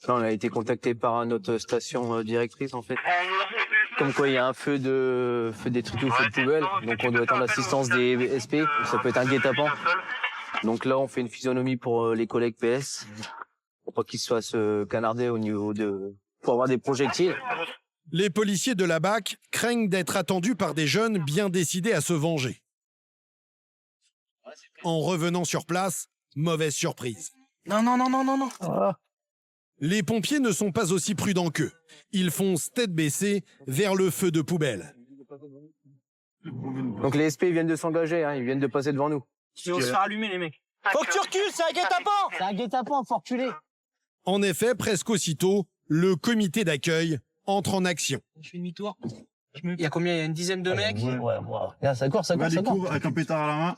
Là, on a été contacté par notre station directrice, en fait. Comme quoi, il y a un feu détritus, feu de poubelle. Donc, on doit être en assistance des SP. Ça peut être un guet-apens. Donc là, on fait une physionomie pour les collègues PS. Pour pas qu'ils se fassent canarder au niveau de... Pour avoir des projectiles. Les policiers de la BAC craignent d'être attendus par des jeunes bien décidés à se venger. En revenant sur place, mauvaise surprise. Non. Ah. Les pompiers ne sont pas aussi prudents qu'eux. Ils foncent tête baissée vers le feu de poubelle. Donc les SP viennent de s'engager, hein, ils viennent de passer devant nous. On se faire allumer, les mecs. Faut que tu recules, c'est un guet-apens. C'est un guet-apens, faut reculer. En effet, presque aussitôt, le comité d'accueil entre en action. Je fais demi-tour. Il y a combien? Il y a une dizaine de mecs. Ouais. Là, ça court. Avec un pétard à la main.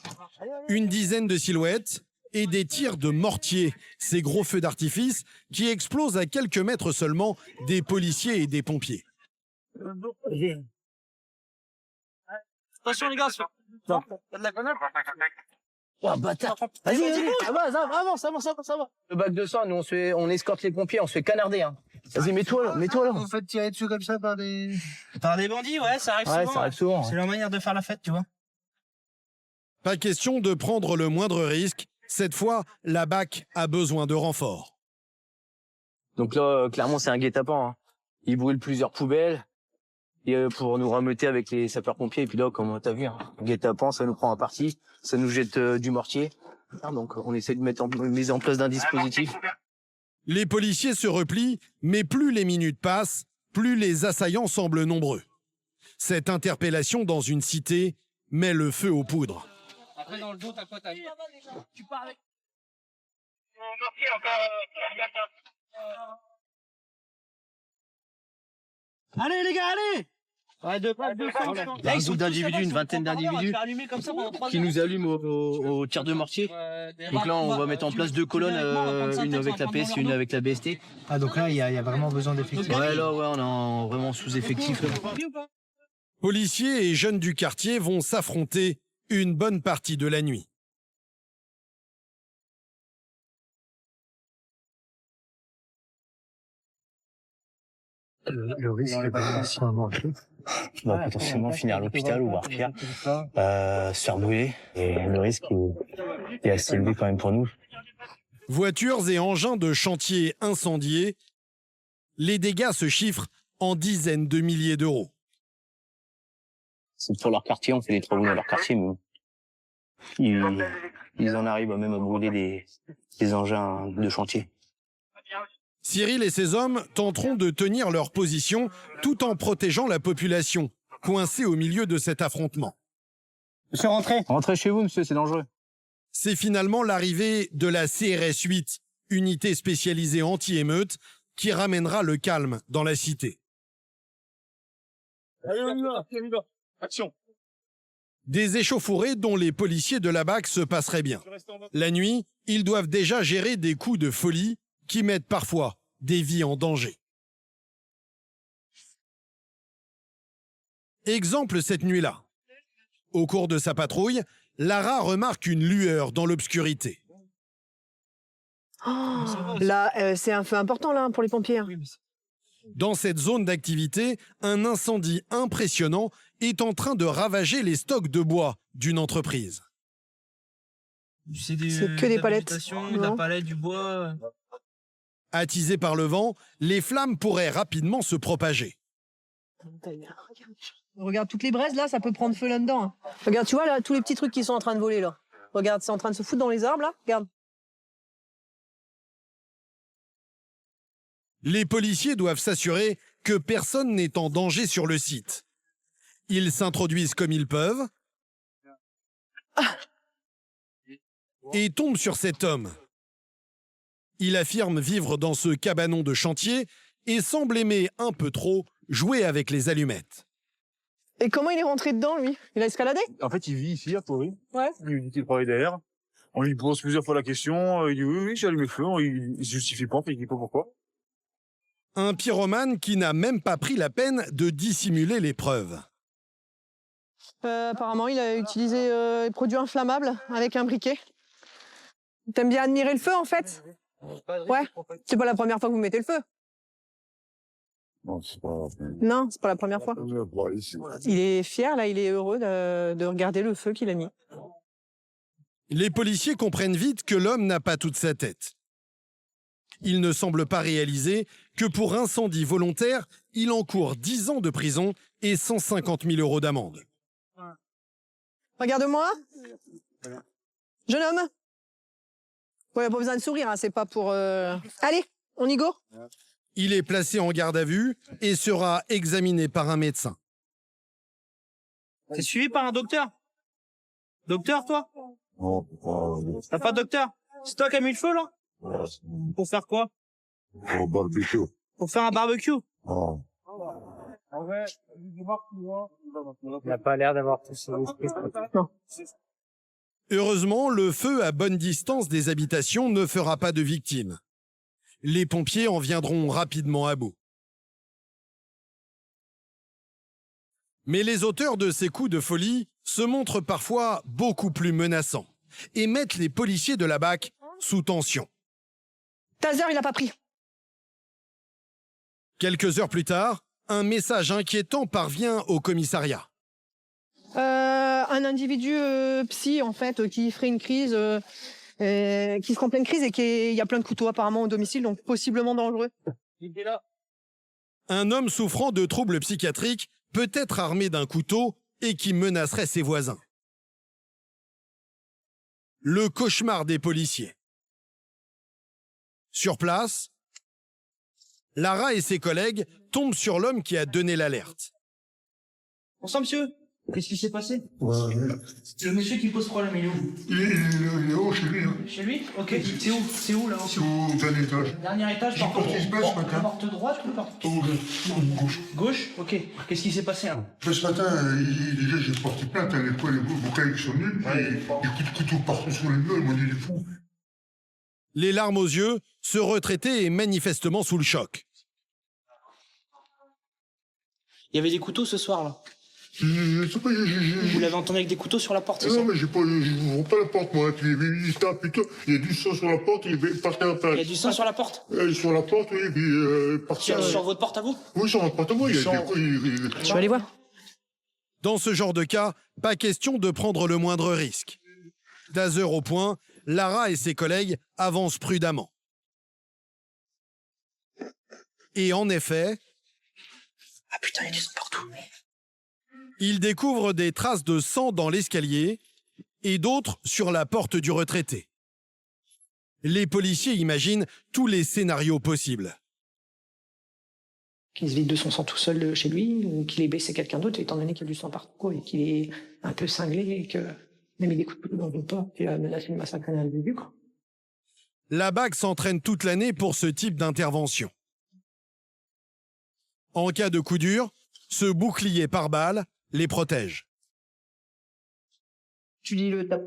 Une dizaine de silhouettes et des tirs de mortier, ces gros feux d'artifice qui explosent à quelques mètres seulement des policiers et des pompiers. Attention les gars, non. T'as de la grenade? Oh, bâtard. Vas-y. Avance. Le bac de sang, nous, on escorte les pompiers, on se fait canarder, hein. Vas-y, mets-toi là. Vous faites tirer dessus comme ça par des bandits, ouais, ça arrive Ouais, souvent. ça arrive souvent. C'est leur manière de faire la fête, tu vois. Pas question de prendre le moindre risque. Cette fois, la BAC a besoin de renforts. Donc là, clairement, c'est un guet-apens, hein. Ils brûlent plusieurs poubelles. Et pour nous rameuter avec les sapeurs-pompiers. Et puis là, comme t'as vu, hein, guet-apens, ça nous prend à partie. Ça nous jette du mortier. Donc on essaie de mettre en place d'un dispositif. Les policiers se replient, mais plus les minutes passent, plus les assaillants semblent nombreux. Cette interpellation dans une cité met le feu aux poudres. Après, dans le dos, t'as quoi? Tu pars avec. Allez, les gars, allez! Ouais, deux, Il y a un groupe d'individus, une vingtaine d'individus, qui nous allument au tir de mortier. Donc là, on va mettre en place deux colonnes, une avec la PS et une avec la BST. Ah, donc là, il y a vraiment besoin d'effectifs. Ouais, on est vraiment sous-effectif. Policiers et jeunes du quartier vont s'affronter une bonne partie de la nuit. Le risque est potentiellement Potentiellement finir à l'hôpital ou voir pire, se faire brûler. Et le risque est assez élevé quand même pour nous. Voitures et engins de chantier incendiés, les dégâts se chiffrent en dizaines de milliers d'euros. C'est pour leur quartier, on fait des travaux dans leur quartier, mais ils en arrivent même à brûler des engins de chantier. Cyril et ses hommes tenteront de tenir leur position tout en protégeant la population, coincée au milieu de cet affrontement. Monsieur, rentrez. Rentrez chez vous, monsieur, c'est dangereux. C'est finalement l'arrivée de la CRS 8, unité spécialisée anti-émeute, qui ramènera le calme dans la cité. Allez, on y va. Action. Des échauffourées dont les policiers de la BAC se passeraient bien. La nuit, ils doivent déjà gérer des coups de folie qui mettent parfois des vies en danger. Exemple cette nuit-là. Au cours de sa patrouille, Lara remarque une lueur dans l'obscurité. Oh, là, c'est un feu important là pour les pompiers. Hein. Dans cette zone d'activité, un incendie impressionnant est en train de ravager les stocks de bois d'une entreprise. C'est que des palettes. De la palette, du bois. Attisées par le vent, les flammes pourraient rapidement se propager. Regarde toutes les braises là, ça peut prendre feu là-dedans. Hein. Regarde, tu vois là, tous les petits trucs qui sont en train de voler là. Regarde, c'est en train de se foutre dans les arbres là. Regarde. Les policiers doivent s'assurer que personne n'est en danger sur le site. Ils s'introduisent comme ils peuvent et tombent sur cet homme. Il affirme vivre dans ce cabanon de chantier et semble aimer un peu trop jouer avec les allumettes. Et comment il est rentré dedans lui? Il a escaladé? En fait, il vit ici, à Paris. Ouais. Il dit qu'il travaille derrière. On lui pose plusieurs fois la question. Il dit oui, j'ai allumé le feu. Il se justifie pas, il dit pas pourquoi. Un pyromane qui n'a même pas pris la peine de dissimuler les preuves. Apparemment, il a utilisé des produits inflammables avec un briquet. T'aimes bien admirer le feu en fait? Ouais. C'est pas la première fois que vous mettez le feu. Non, c'est pas. Non, c'est pas la première fois. Il est fier, là, il est heureux de regarder le feu qu'il a mis. Les policiers comprennent vite que l'homme n'a pas toute sa tête. Il ne semble pas réaliser que pour incendie volontaire, il encourt 10 ans de prison et 150 000 € d'amende. Regarde-moi. Jeune homme. Ouais, pas besoin de sourire, hein, c'est pas pour... Allez, on y go. Il est placé en garde à vue et sera examiné par un médecin. T'es suivi par un docteur? Docteur, toi? Non, T'as pas de docteur? C'est toi qui as mis le feu, là? Pour faire quoi? au barbecue. Pour faire un barbecue? Non. Il n'a pas l'air d'avoir tout ça. Non. Heureusement, le feu à bonne distance des habitations ne fera pas de victimes. Les pompiers en viendront rapidement à bout. Mais les auteurs de ces coups de folie se montrent parfois beaucoup plus menaçants et mettent les policiers de la BAC sous tension. Taser, il a pas pris. Quelques heures plus tard, un message inquiétant parvient au commissariat. Un individu psy, en fait, qui ferait une crise, qui serait en pleine crise et il y a plein de couteaux apparemment au domicile, donc possiblement dangereux. Il est là. Un homme souffrant de troubles psychiatriques peut être armé d'un couteau et qui menacerait ses voisins. Le cauchemar des policiers. Sur place, Lara et ses collègues tombent sur l'homme qui a donné l'alerte. Bonsoir, monsieur. Qu'est-ce qui s'est passé? C'est le monsieur qui pose problème, il est où? Il est haut chez lui. Hein. Chez lui? Ok. C'est où? C'est où, là? C'est au dernier étage. Dernier étage, J'ai porté ce matin. Porte droite ou porte Gauche. gauche? Ok. Qu'est-ce qui s'est passé, là? Ce matin, déjà, j'ai porté plainte à l'école, vos collègues sont nuls, et des coups de couteau partout sur les murs, ils m'ont dit, il est fou. Les larmes aux yeux, ce retraité est manifestement sous le choc. Il y avait des couteaux ce soir, là. Je sais pas, Vous l'avez entendu avec des couteaux sur la porte, c'est ça? non, mais je n'ouvre pas la porte, moi. Puis il tape, putain, il y a du sang sur la porte, il est par terre. Il y a du sang sur la porte? Sur la porte, oui, puis par terre. Sur votre porte à vous? Oui, sur ma porte à moi, il y a des coups. Je vais aller voir. Dans ce genre de cas, pas question de prendre le moindre risque. Taser au point, Lara et ses collègues avancent prudemment. Et en effet, Ah putain, il y a du sang partout. ils découvrent des traces de sang dans l'escalier et d'autres sur la porte du retraité. Les policiers imaginent tous les scénarios possibles. Qu'il se vide de son sang tout seul chez lui, ou qu'il ait blessé quelqu'un d'autre, étant donné qu'il y a du sang partout, quoi, et qu'il est un peu cinglé, et qu'il a mis des coups de couteau dans le pas, et a menacé de massacrer un individu, quoi. La BAC s'entraîne toute l'année pour ce type d'intervention. En cas de coup dur, ce bouclier par balle les protège. Tu dis le tape.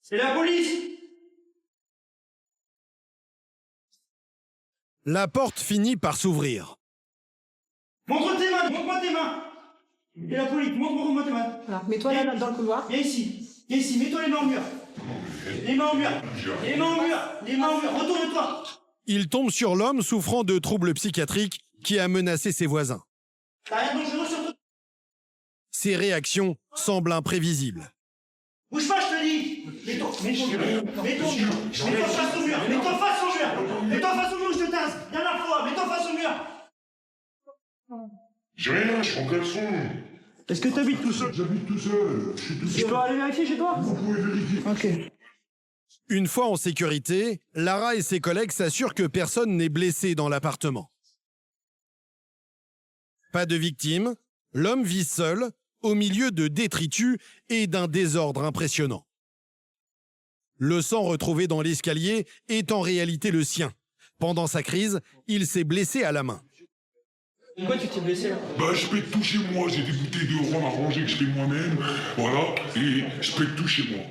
C'est la police! La porte finit par s'ouvrir. Montre tes mains! Montre-moi tes mains! Et la police, montre-moi tes mains! Voilà. Mets-toi là, dans le couloir. Viens ici, mets-toi les mains au mur! Les mains au mur! Les mains au mur! Les mains au mur! Retourne-toi! Il tombe sur l'homme souffrant de troubles psychiatriques qui a menacé ses voisins. T'as rien de dangereux sur toi? Ses réactions semblent imprévisibles. Bouge pas, je te dis! Mets-toi face au mur! Mets-toi face au mur! Mets-toi face au mur, je te tasse! Dernière fois, mets-toi face au mur! J'ai rien, je suis en caleçon. Est-ce que t'habites tout seul? J'habite tout seul. Je suis tout seul. Je peux aller vérifier chez toi? Vous pouvez vérifier. Ok. Une fois en sécurité, Lara et ses collègues s'assurent que personne n'est blessé dans l'appartement. Pas de victime, l'homme vit seul, au milieu de détritus et d'un désordre impressionnant. Le sang retrouvé dans l'escalier est en réalité le sien. Pendant sa crise, il s'est blessé à la main. Pourquoi tu t'es blessé là? Bah, je pète tout chez moi. J'ai des bouteilles de rhum à ranger que je fais moi-même. Voilà. Et je pète tout chez moi.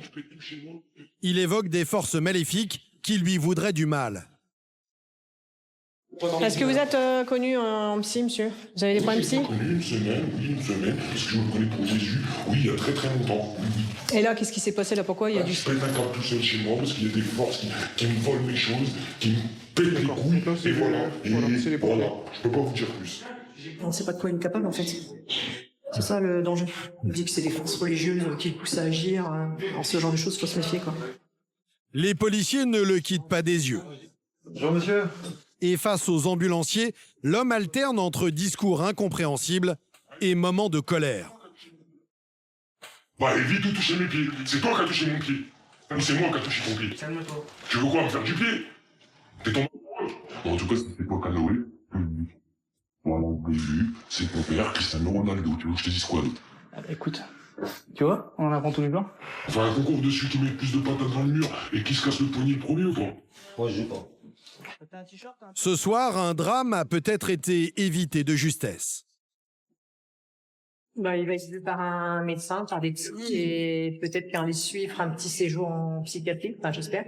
Il évoque des forces maléfiques qui lui voudraient du mal. Est-ce que vous êtes connu en psy, monsieur? Vous avez des problèmes psy? J'ai connu une semaine, parce que je me prenais pour Jésus, oui, il y a très très longtemps. Et là, qu'est-ce qui s'est passé là? Pourquoi il y a du... Je pète un câble tout seul chez moi parce qu'il y a des forces qui me volent mes choses, qui me pètent les couilles, et voilà. Et voilà, je peux pas vous dire plus. On ne sait pas de quoi il est capable, en fait. C'est ça le danger. On dit que c'est des forces religieuses qui le poussent à agir. Alors, ce genre de choses, il faut se méfier, quoi. Les policiers ne le quittent pas des yeux. Bonjour monsieur. Et face aux ambulanciers, l'homme alterne entre discours incompréhensibles et moments de colère. Bah évite de toucher mes pieds, c'est toi qui as touché mon pied. Ou c'est moi qui a touché ton pied. Calme-toi. Tu veux quoi, me faire du pied? T'es ton... Bon, en tout cas, c'était pas Canoë. Voilà, vous l'avez vu, c'est ton père, Cristiano Ronaldo. Tu veux que je te dise quoi d'autre? Écoute, tu vois, on apprend tous les blancs. Enfin, un concours de celui qui met plus de patates dans le mur et qui se casse le poignet le premier ou pas? Moi je joue pas. Ce soir, un drame a peut-être été évité de justesse. Bah, il va être vu par un médecin, par des psys, et peut-être qu'à l'issue, il fera un petit séjour en psychiatrie, enfin, j'espère.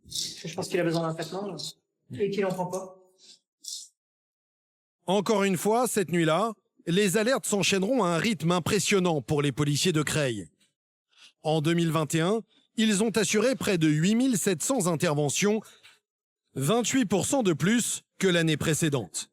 Je pense qu'il a besoin d'un traitement, et qu'il en prend pas. Encore une fois, cette nuit-là, les alertes s'enchaîneront à un rythme impressionnant pour les policiers de Creil. En 2021, ils ont assuré près de 8700 interventions, 28% de plus que l'année précédente.